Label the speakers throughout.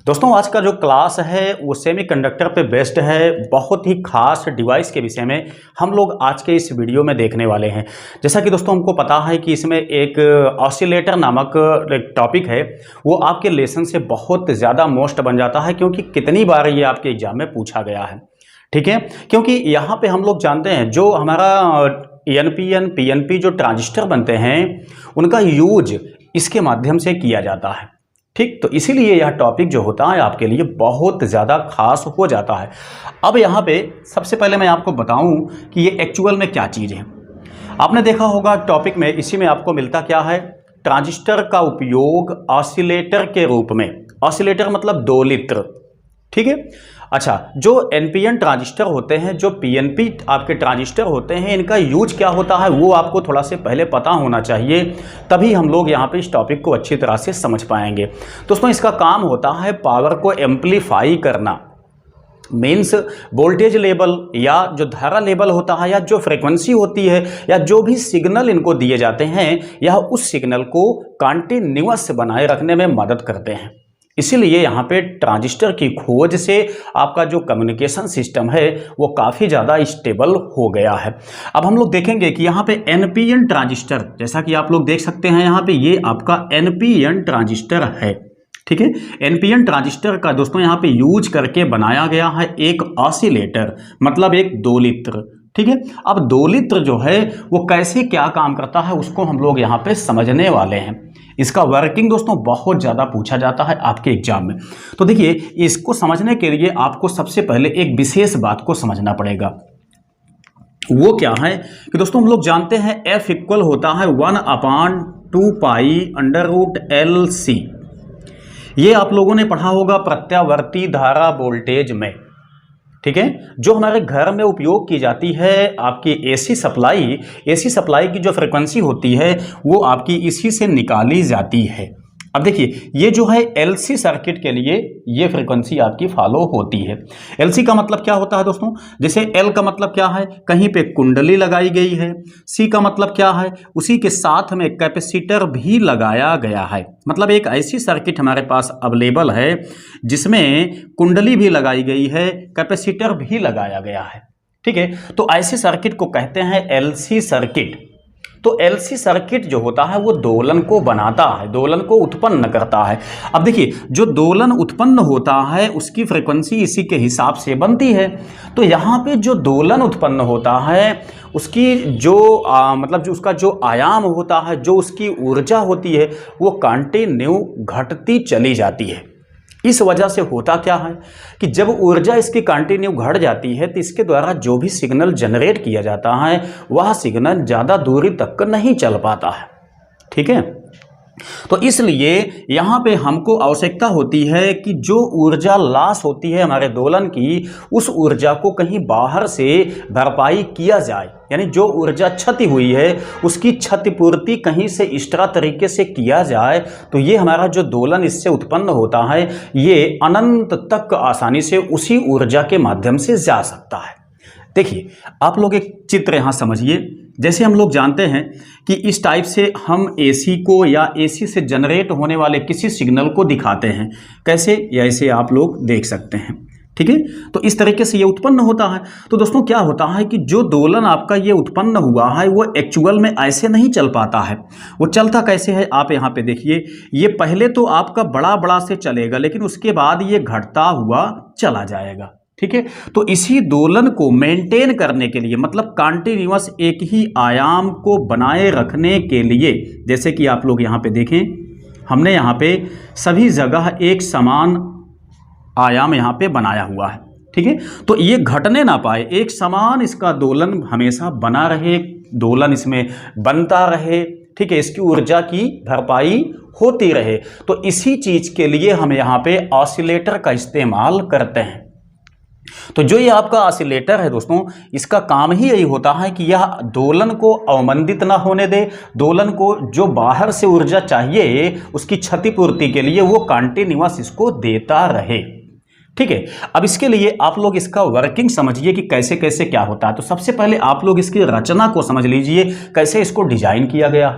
Speaker 1: दोस्तों आज का जो क्लास है वो सेमीकंडक्टर पे बेस्ड है। बहुत ही खास डिवाइस के विषय में हम लोग आज के इस वीडियो में देखने वाले हैं। जैसा कि दोस्तों हमको पता है कि इसमें एक ऑसिलेटर नामक एक टॉपिक है, वो आपके लेसन से बहुत ज़्यादा मोस्ट बन जाता है, क्योंकि कितनी बार ये आपके एग्जाम में पूछा गया है। ठीक है, क्योंकि यहाँ पे हम लोग जानते हैं जो हमारा एनपीएन पीएनपी जो ट्रांजिस्टर बनते हैं उनका यूज इसके माध्यम से किया जाता है। ठीक, तो इसीलिए यह टॉपिक जो होता है आपके लिए बहुत ज़्यादा खास हो जाता है। अब यहाँ पे सबसे पहले मैं आपको बताऊं कि ये एक्चुअल में क्या चीज़ है। आपने देखा होगा टॉपिक में, इसी में आपको मिलता क्या है, ट्रांजिस्टर का उपयोग ऑसिलेटर के रूप में। ऑसिलेटर मतलब दोलित्र। ठीक है, अच्छा, जो एनपीएन ट्रांजिस्टर होते हैं, जो पीएनपी आपके ट्रांजिस्टर होते हैं, इनका यूज क्या होता है वो आपको थोड़ा से पहले पता होना चाहिए, तभी हम लोग यहाँ पे इस टॉपिक को अच्छी तरह से समझ पाएंगे। दोस्तों इसका काम होता है पावर को एम्पलीफाई करना, मीन्स वोल्टेज लेवल या जो धारा लेवल होता है या जो फ्रीक्वेंसी होती है या जो भी सिग्नल इनको दिए जाते हैं, यह उस सिग्नल को कंटिन्यूअस बनाए रखने में मदद करते हैं। इसीलिए यहाँ पे ट्रांजिस्टर की खोज से आपका जो कम्युनिकेशन सिस्टम है वो काफ़ी ज़्यादा स्टेबल हो गया है। अब हम लोग देखेंगे कि यहाँ पे एनपीएन ट्रांजिस्टर, जैसा कि आप लोग देख सकते हैं यहाँ पे ये आपका एनपीएन ट्रांजिस्टर है। ठीक है, एनपीएन ट्रांजिस्टर का दोस्तों यहाँ पे यूज करके बनाया गया है एक ऑसिलेटर, मतलब एक दोलित्र। ठीक है, अब दोलित्र जो है वो कैसे क्या काम करता है उसको हम लोग यहाँ पे समझने वाले हैं। इसका वर्किंग दोस्तों बहुत ज़्यादा पूछा जाता है आपके एग्जाम में। तो देखिए, इसको समझने के लिए आपको सबसे पहले एक विशेष बात को समझना पड़ेगा। वो क्या है कि दोस्तों हम लोग जानते हैं F इक्वल होता है 1/2 पाई √LC। ये आप लोगों ने पढ़ा होगा प्रत्यावर्ती धारा वोल्टेज में। ठीक है, जो हमारे घर में उपयोग की जाती है आपकी एसी सप्लाई की जो फ्रीक्वेंसी होती है वो आपकी इसी से निकाली जाती है। अब देखिए, ये जो है एलसी सर्किट के लिए ये फ्रीक्वेंसी आपकी फॉलो होती है। एलसी का मतलब क्या होता है दोस्तों, जैसे एल का मतलब क्या है, कहीं पे कुंडली लगाई गई है। सी का मतलब क्या है, उसी के साथ में कैपेसिटर भी लगाया गया है। मतलब एक ऐसी सर्किट हमारे पास अवेलेबल है जिसमें कुंडली भी लगाई गई है, कैपेसिटर भी लगाया गया है। ठीक है, तो ऐसे सर्किट को कहते हैं एलसी सर्किट। तो एलसी सर्किट जो होता है वो दोलन को बनाता है, दोलन को उत्पन्न करता है। अब देखिए, जो दोलन उत्पन्न होता है उसकी फ्रीक्वेंसी इसी के हिसाब से बनती है। तो यहाँ पे जो दोलन उत्पन्न होता है उसकी जो मतलब जो उसका जो आयाम होता है, जो उसकी ऊर्जा होती है, वो कंटिन्यू घटती चली जाती है। इस वजह से होता क्या है कि जब ऊर्जा इसकी कंटिन्यू घट जाती है तो इसके द्वारा जो भी सिग्नल जनरेट किया जाता है वह सिग्नल ज़्यादा दूरी तक नहीं चल पाता है। ठीक है, तो इसलिए यहाँ पे हमको आवश्यकता होती है कि जो ऊर्जा लॉस होती है हमारे दोलन की, उस ऊर्जा को कहीं बाहर से भरपाई किया जाए। यानी जो ऊर्जा क्षति हुई है उसकी क्षतिपूर्ति कहीं से एक्स्ट्रा तरीके से किया जाए, तो ये हमारा जो दोलन इससे उत्पन्न होता है ये अनंत तक आसानी से उसी ऊर्जा के माध्यम से जा सकता है। देखिए, आप लोग एक चित्र यहाँ समझिए। जैसे हम लोग जानते हैं कि इस टाइप से हम एसी को या एसी से जनरेट होने वाले किसी सिग्नल को दिखाते हैं। कैसे, या ऐसे आप लोग देख सकते हैं। ठीक है, तो इस तरीके से ये उत्पन्न होता है। तो दोस्तों क्या होता है कि जो दोलन आपका ये उत्पन्न हुआ है वो एक्चुअल में ऐसे नहीं चल पाता है। वो चलता कैसे है, आप यहाँ पे देखिए, ये पहले तो आपका बड़ा बड़ा से चलेगा, लेकिन उसके बाद ये घटता हुआ चला जाएगा। ठीक है, तो इसी दोलन को मेंटेन करने के लिए, मतलब कंटिन्यूअस एक ही आयाम को बनाए रखने के लिए, जैसे कि आप लोग यहाँ पे देखें, हमने यहाँ पे सभी जगह एक समान आयाम यहाँ पे बनाया हुआ है। ठीक है, तो ये घटने ना पाए, एक समान इसका दोलन हमेशा बना रहे, दोलन इसमें बनता रहे। ठीक है, इसकी ऊर्जा की भरपाई होती रहे। तो इसी चीज के लिए हम यहाँ पे ऑसिलेटर का इस्तेमाल करते हैं। तो जो ये आपका ऑसिलेटर है दोस्तों, इसका काम ही यही होता है कि यह दोलन को अवमंदित ना होने दे, दोलन को जो बाहर से ऊर्जा चाहिए उसकी क्षतिपूर्ति के लिए वो कंटिन्यूअस इसको देता रहे। ठीक है। अब इसके लिए आप लोग इसका वर्किंग समझिए कि कैसे कैसे क्या होता है। तो सबसे पहले आप लोग इसकी रचना को समझ लीजिए, कैसे इसको डिजाइन किया गया।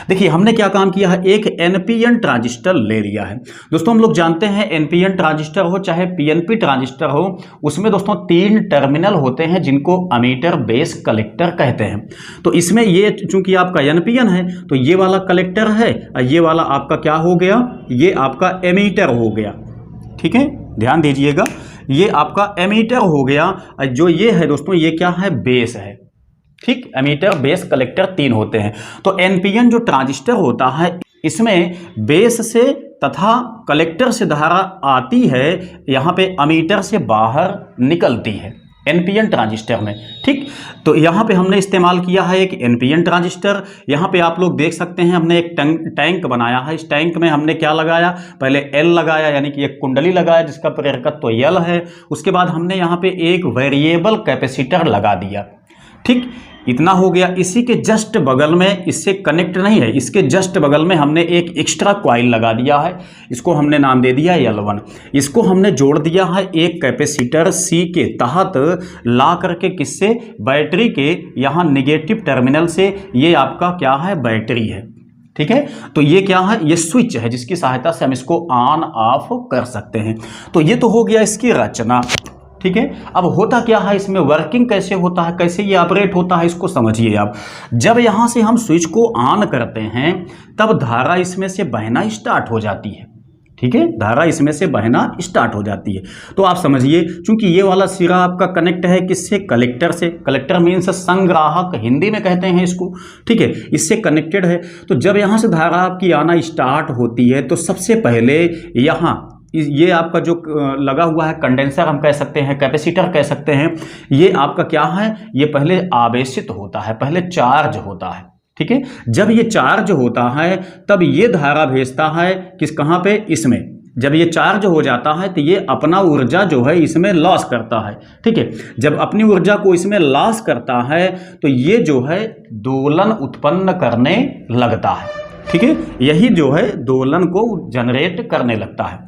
Speaker 1: देखिए हमने क्या काम किया है, एक एनपीएन ट्रांजिस्टर ले लिया है। दोस्तों हम लोग जानते हैं एनपीएन ट्रांजिस्टर हो चाहे पीएनपी ट्रांजिस्टर हो, उसमें दोस्तों 3 टर्मिनल होते हैं जिनको एमीटर बेस कलेक्टर कहते हैं। तो इसमें ये चूंकि आपका एनपीएन है तो ये वाला कलेक्टर है और ये वाला आपका क्या हो गया, ये आपका एमीटर हो गया। ठीक है, ध्यान दीजिएगा, ये आपका एमीटर हो गया। जो ये है दोस्तों ये क्या है, बेस है। ठीक, एमीटर बेस कलेक्टर 3 होते हैं। तो एनपीएन जो ट्रांजिस्टर होता है इसमें बेस से तथा कलेक्टर से धारा आती है, यहाँ पे एमीटर से बाहर निकलती है एनपीएन ट्रांजिस्टर में। ठीक, तो यहाँ पे हमने इस्तेमाल किया है एक एनपीएन ट्रांजिस्टर। यहाँ पे आप लोग देख सकते हैं हमने एक टैंक बनाया है। इस टैंक में हमने क्या लगाया, पहले एल लगाया यानी कि एक कुंडली लगाया जिसका प्रेरकत्व एल है। उसके बाद हमने यहाँ पे एक वेरिएबल कैपेसिटर लगा दिया। ठीक, इतना हो गया। इसी के जस्ट बगल में, इससे कनेक्ट नहीं है, इसके जस्ट बगल में हमने एक एक्स्ट्रा कॉइल लगा दिया है। इसको हमने नाम दे दिया L1। इसको हमने जोड़ दिया है एक कैपेसिटर C के तहत ला करके, किससे, बैटरी के यहाँ निगेटिव टर्मिनल से। ये आपका क्या है, बैटरी है। ठीक है, तो ये क्या है, ये स्विच है जिसकी सहायता से हम इसको ऑन ऑफ कर सकते हैं। तो ये तो हो गया इसकी रचना। ठीक है, अब होता क्या है इसमें, वर्किंग कैसे होता है, कैसे ये ऑपरेट होता है, इसको समझिए आप। जब यहां से हम स्विच को ऑन करते हैं तब धारा इसमें से बहना स्टार्ट हो जाती है। ठीक है, धारा इसमें से बहना स्टार्ट हो जाती है। तो आप समझिए, चूंकि ये वाला सिरा आपका कनेक्ट है किससे, कलेक्टर से। कलेक्टर मीन्स संग्राहक, हिंदी में कहते हैं इसको। ठीक है, इससे कनेक्टेड है। तो जब यहाँ से धारा आपकी आना स्टार्ट होती है तो सबसे पहले यहाँ ये आपका जो लगा हुआ है कंडेंसर हम कह सकते हैं, कैपेसिटर कह सकते हैं, ये आपका क्या है, ये पहले आवेशित होता है, पहले चार्ज होता है। ठीक है, जब ये चार्ज होता है तब ये धारा भेजता है किस, कहाँ पे, इसमें। जब ये चार्ज हो जाता है तो ये अपना ऊर्जा जो है इसमें लॉस करता है। ठीक है, जब अपनी ऊर्जा को इसमें लॉस करता है तो ये जो है दोलन उत्पन्न करने लगता है। ठीक है, यही जो है दोलन को जनरेट करने लगता है।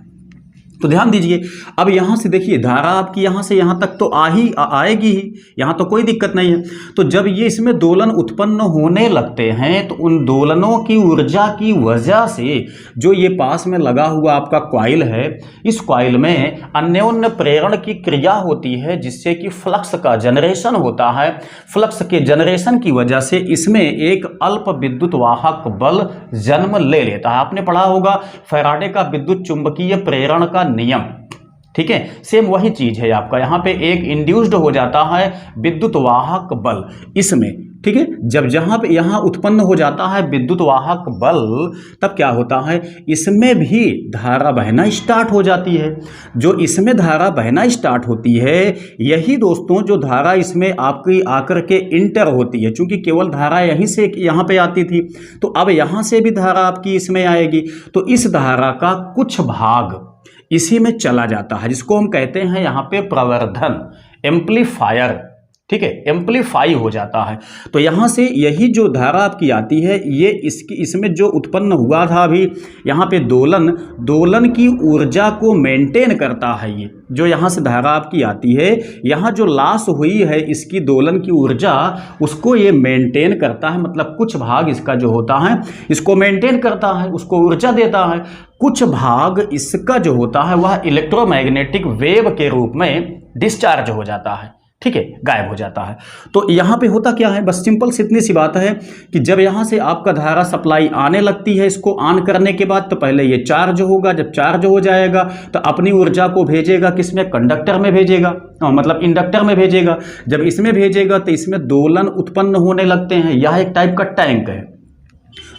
Speaker 1: तो ध्यान दीजिए, अब यहाँ से देखिए धारा आपकी यहाँ से यहाँ तक तो आएगी ही, यहाँ तो कोई दिक्कत नहीं है। तो जब ये इसमें दोलन उत्पन्न होने लगते हैं तो उन दोलनों की ऊर्जा की वजह से जो ये पास में लगा हुआ आपका कॉइल है, इस कॉइल में अन्योन्य प्रेरण की क्रिया होती है जिससे कि फ्लक्स का जनरेशन होता है। फ्लक्स के जनरेशन की वजह से इसमें एक अल्प विद्युत वाहक बल जन्म ले लेता है। आपने पढ़ा होगा फैराडे का विद्युत चुंबकीय प्रेरण का नियम। ठीक है, सेम वही चीज है आपका, यहां पे एक इंड्यूस्ड हो जाता है विद्युत वाहक बल इसमें। ठीक है, जब जहां पे यहां उत्पन्न हो जाता है विद्युत वाहक बल तब क्या होता है, इसमें भी धारा बहना स्टार्ट हो जाती है। जो इसमें धारा बहना स्टार्ट होती है यही दोस्तों जो धारा इसमें आपकी आकर के इंटर होती है, क्योंकि केवल धारा यहीं से यहां पे आती थी, तो अब यहां से भी धारा आपकी इसमें आएगी। तो इस धारा का कुछ भाग इसी में चला जाता है जिसको हम कहते हैं यहाँ पे प्रवर्धन, एम्पलीफायर। ठीक है, एम्पलीफाई हो जाता है। तो यहाँ से यही जो धारा आपकी आती है ये इसमें जो उत्पन्न हुआ था अभी यहाँ पे दोलन की ऊर्जा को मेंटेन करता है। ये जो यहाँ से धारा आपकी आती है, यहाँ जो लॉस हुई है इसकी दोलन की ऊर्जा, उसको ये मेंटेन करता है। मतलब कुछ भाग इसका जो होता है इसको मेंटेन करता है, उसको ऊर्जा देता है। कुछ भाग इसका जो होता है वह इलेक्ट्रोमैग्नेटिक वेव के रूप में डिस्चार्ज हो जाता है। ठीक है, गायब हो जाता है। तो यहाँ पे होता क्या है, बस सिंपल सी इतनी सी बात है कि जब यहाँ से आपका धारा सप्लाई आने लगती है, इसको ऑन करने के बाद तो पहले ये चार्ज होगा। जब चार्ज हो जाएगा तो अपनी ऊर्जा को भेजेगा किसमें, कंडक्टर में भेजेगा, मतलब इंडक्टर में भेजेगा। जब इसमें भेजेगा तो इसमें दोलन उत्पन्न होने लगते हैं। यह एक टाइप का टैंक है,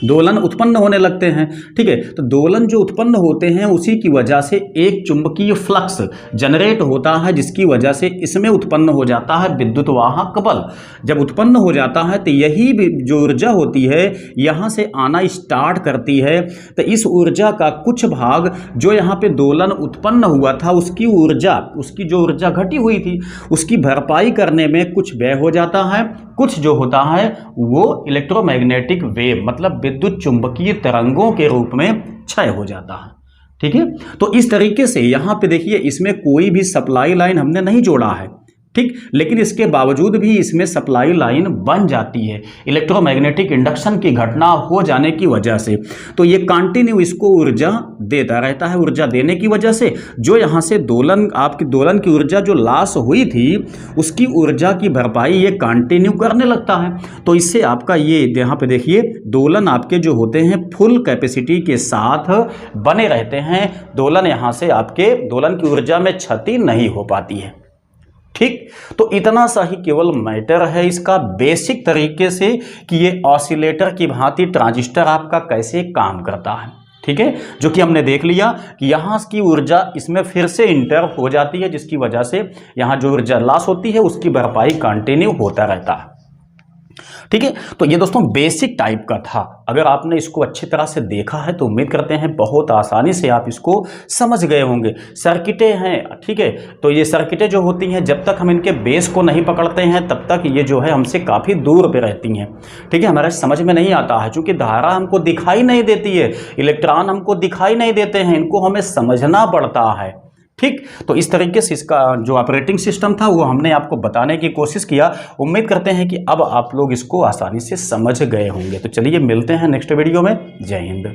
Speaker 1: दोलन उत्पन्न होने लगते हैं। ठीक है, तो दोलन जो उत्पन्न होते हैं उसी की वजह से एक चुंबकीय फ्लक्स जनरेट होता है जिसकी वजह से इसमें उत्पन्न हो जाता है विद्युत वाहक बल। जब उत्पन्न हो जाता है तो यही जो ऊर्जा होती है यहाँ से आना स्टार्ट करती है। तो इस ऊर्जा का कुछ भाग जो यहाँ पे दोलन उत्पन्न हुआ था उसकी जो ऊर्जा घटी हुई थी उसकी भरपाई करने में कुछ व्यय हो जाता है, कुछ जो होता है वो इलेक्ट्रोमैग्नेटिक वेव मतलब विद्युत चुंबकीय तरंगों के रूप में क्षय हो जाता है। ठीक है। तो इस तरीके से यहाँ पे देखिए इसमें कोई भी सप्लाई लाइन हमने नहीं जोड़ा है, ठीक, लेकिन इसके बावजूद भी इसमें सप्लाई लाइन बन जाती है इलेक्ट्रोमैग्नेटिक इंडक्शन की घटना हो जाने की वजह से। तो ये कंटिन्यू इसको ऊर्जा देता रहता है। ऊर्जा देने की वजह से जो यहाँ से दोलन, आपकी दोलन की ऊर्जा जो लॉस हुई थी उसकी ऊर्जा की भरपाई ये कंटिन्यू करने लगता है। तो इससे आपका ये यहाँ पे देखिए दोलन आपके जो होते हैं फुल कैपेसिटी के साथ बने रहते हैं। दोलन यहाँ से आपके दोलन की ऊर्जा में क्षति नहीं हो पाती है, ठीक। तो इतना सा ही केवल मैटर है इसका बेसिक तरीके से कि ये ऑसिलेटर की भांति ट्रांजिस्टर आपका कैसे काम करता है, ठीक है, जो कि हमने देख लिया कि यहाँ की ऊर्जा इसमें फिर से इंटर हो जाती है, जिसकी वजह से यहाँ जो ऊर्जा लॉस होती है उसकी भरपाई कंटिन्यू होता रहता है, ठीक है। तो ये दोस्तों बेसिक टाइप का था। अगर आपने इसको अच्छी तरह से देखा है तो उम्मीद करते हैं बहुत आसानी से आप इसको समझ गए होंगे। सर्किटें हैं, ठीक है, तो ये सर्किटें जो होती हैं जब तक हम इनके बेस को नहीं पकड़ते हैं तब तक ये जो है हमसे काफ़ी दूर पे रहती हैं, ठीक है, हमारे समझ में नहीं आता है, क्योंकि धारा हमको दिखाई नहीं देती है, इलेक्ट्रॉन हमको दिखाई नहीं देते हैं, इनको हमें समझना पड़ता है, ठीक। तो इस तरीके से इसका जो ऑपरेटिंग सिस्टम था वो हमने आपको बताने की कोशिश किया। उम्मीद करते हैं कि अब आप लोग इसको आसानी से समझ गए होंगे। तो चलिए मिलते हैं नेक्स्ट वीडियो में। जय हिंद।